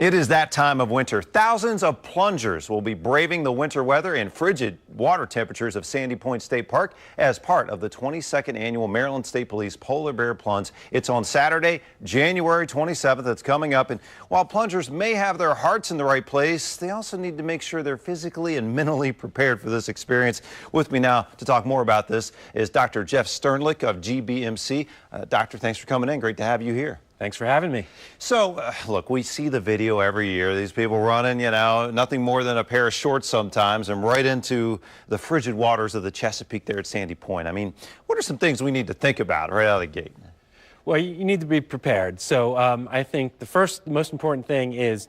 It is that time of winter. Thousands of plungers will be braving the winter weather and frigid water temperatures of Sandy Point State Park as part of the 22nd annual Maryland State Police Polar Bear Plunge. It's on Saturday, January 27th. It's coming up. And while plungers may have their hearts in the right place, they also need to make sure they're physically and mentally prepared for this experience. With me now to talk more about this is Dr. Jeff Sternlicht of GBMC. Doctor, thanks for coming in. Great to have you here. Thanks for having me. So, look, we see the video every year. These people running, you know, nothing more than a pair of shorts sometimes, and right into the frigid waters of the Chesapeake there at Sandy Point. I mean, what are some things we need to think about right out of the gate? Well, you need to be prepared. So I think the most important thing is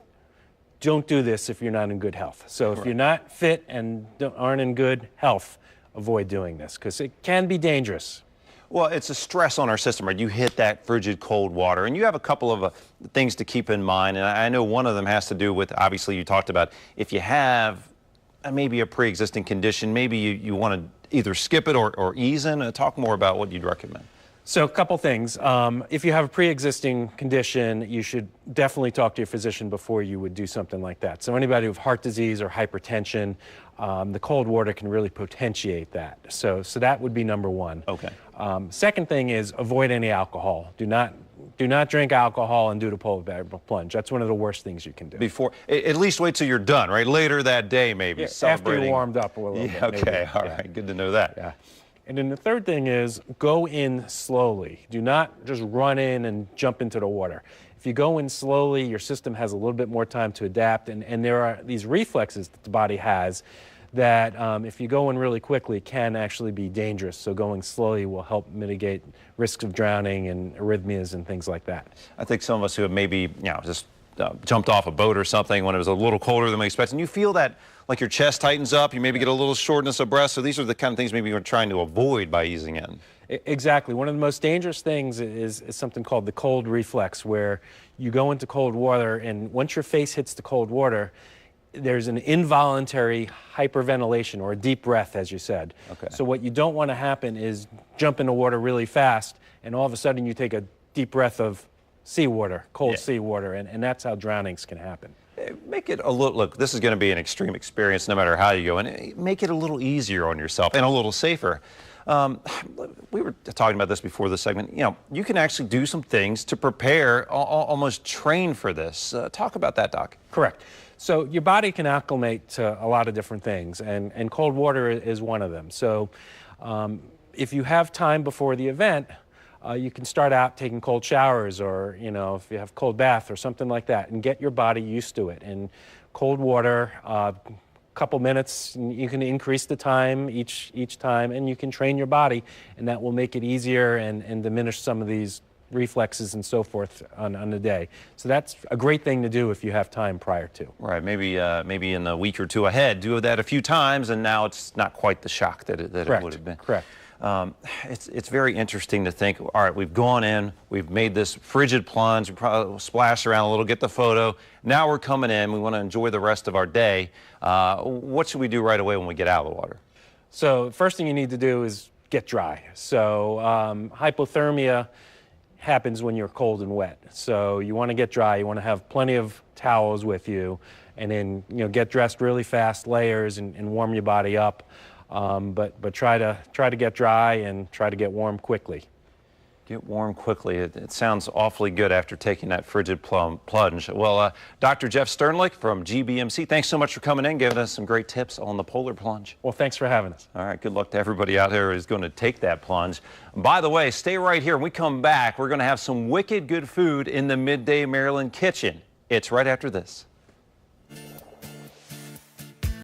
don't do this if you're not in good health. So if you're not fit and aren't in good health, avoid doing this because it can be dangerous. Well, it's a stress on our system, right? You hit that frigid cold water, and you have a couple of things to keep in mind, and I know one of them has to do with, obviously, you talked about if you have maybe a pre-existing condition, maybe you want to either skip it or ease in. Talk more about what you'd recommend. So a couple things. If you have a pre-existing condition, you should definitely talk to your physician before you would do something like that. So anybody with heart disease or hypertension, the cold water can really potentiate that. So that would be number one. Okay. Second thing is avoid any alcohol. Do not drink alcohol and do the polar bear plunge. That's one of the worst things you can do. Before, at least wait till you're done, right? Later that day, maybe. Yeah, celebrating. after you're warmed up a little bit. Okay, maybe. all right, good to know that. Yeah. And then the third thing is go in slowly. Do not just run in and jump into the water. If you go in slowly, your system has a little bit more time to adapt, and there are these reflexes that the body has that if you go in really quickly can actually be dangerous. So going slowly will help mitigate risks of drowning and arrhythmias and things like that. I think some of us who have maybe, just jumped off a boat or something when it was a little colder than we expected, and you feel that like your chest tightens up, you maybe get a little shortness of breath. So these are the kind of things maybe you're trying to avoid by easing in. Exactly. One of the most dangerous things is something called the cold reflex, where you go into cold water, and once your face hits the cold water, there's an involuntary hyperventilation, or a deep breath, as you said. Okay. So what you don't want to happen is jump in the water really fast, and all of a sudden you take a deep breath of seawater, cold seawater, and that's how drownings can happen. Make it a little, look, this is going to be an extreme experience no matter how you go, and make it a little easier on yourself and a little safer. We were talking about this before the segment. You know, you can actually do some things to prepare, almost train for this. Talk about that, Doc. Correct. So your body can acclimate to a lot of different things, and cold water is one of them. So if you have time before the event, you can start out taking cold showers, or if you have cold bath or something like that, and get your body used to it. And cold water, couple minutes, you can increase the time each time, and you can train your body, and that will make it easier and diminish some of these reflexes and so forth on the day. So that's a great thing to do if you have time prior to. Right, maybe in a week or two ahead, do that a few times, and now it's not quite the shock that it would have been. Correct. It's very interesting to think, all right, we've gone in, we've made this frigid plunge, we probably splash around a little, get the photo. Now we're coming in, we want to enjoy the rest of our day. What should we do right away when we get out of the water? So first thing you need to do is get dry. So hypothermia happens when you're cold and wet. So you want to get dry, you want to have plenty of towels with you, and then get dressed really fast, layers, and warm your body up. But try to get dry and try to get warm quickly. Get warm quickly. It sounds awfully good after taking that frigid plunge. Well, Dr. Jeff Sternlicht from GBMC, thanks so much for coming in, giving us some great tips on the polar plunge. Well, thanks for having us. All right, good luck to everybody out there who's going to take that plunge. By the way, stay right here. When we come back, we're going to have some wicked good food in the Midday Maryland kitchen. It's right after this.